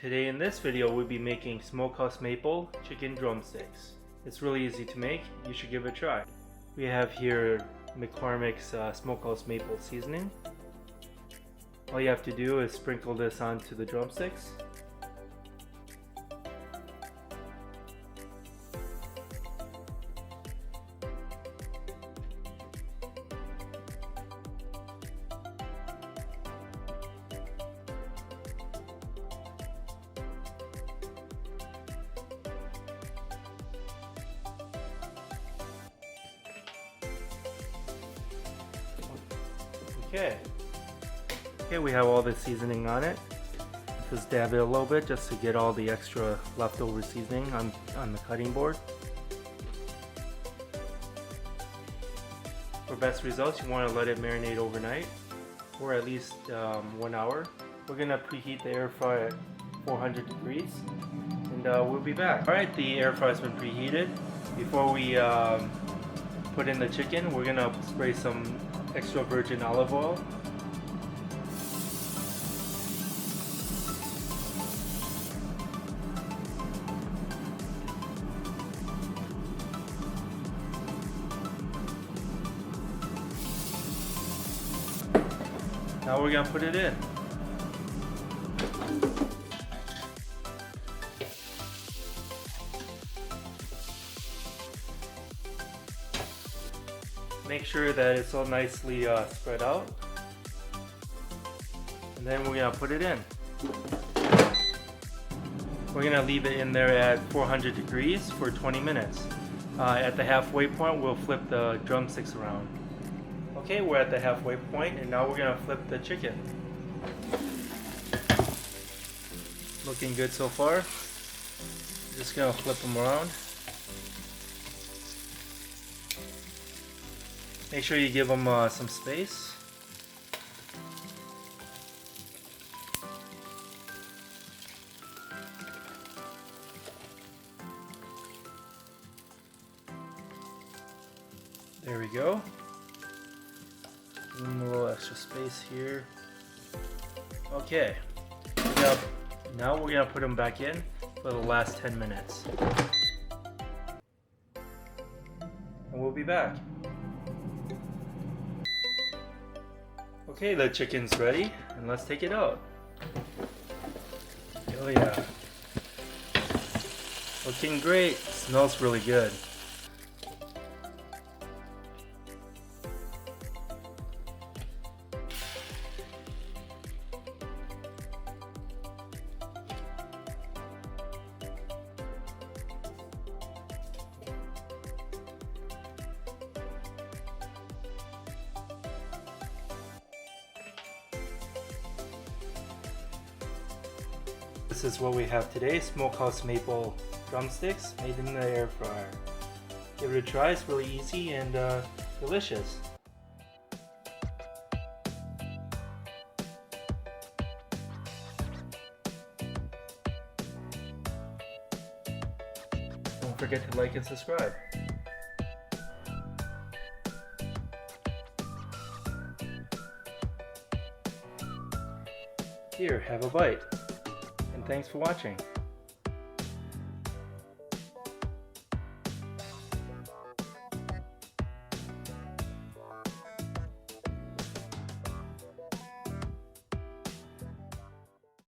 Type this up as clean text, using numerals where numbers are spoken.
Today in this video we'll be making Smokehouse maple chicken drumsticks. It's really easy to make, you should give it a try. We have here McCormick's Smokehouse maple seasoning. All you have to do is sprinkle this onto the drumsticks. Okay, we have all the seasoning on it. Just dab it a little bit just to get all the extra leftover seasoning on the cutting board. For best results, you want to let it marinate overnight or at least 1 hour. We're going to preheat the air fryer at 400 degrees and we'll be back. Alright, the air fryer has been preheated. Before we put in the chicken, we're going to spray some extra virgin olive oil. Now we're gonna put it in. Make sure that it's all nicely spread out. And then we're gonna put it in. We're gonna leave it in there at 400 degrees for 20 minutes. At the halfway point, we'll flip the drumsticks around. Okay, we're at the halfway point and now we're gonna flip the chicken. Looking good so far. Just gonna flip them around. Make sure you give them some space. There we go. A little extra space here. Okay. Now we're gonna put them back in for the last 10 minutes. And we'll be back. Okay, the chicken's ready, and let's take it out. Oh yeah. Looking great. Smells really good. This is what we have today, Smokehouse maple drumsticks made in the air fryer. Give it a try, it's really easy and delicious. Don't forget to like and subscribe. Here, have a bite. Thanks for watching.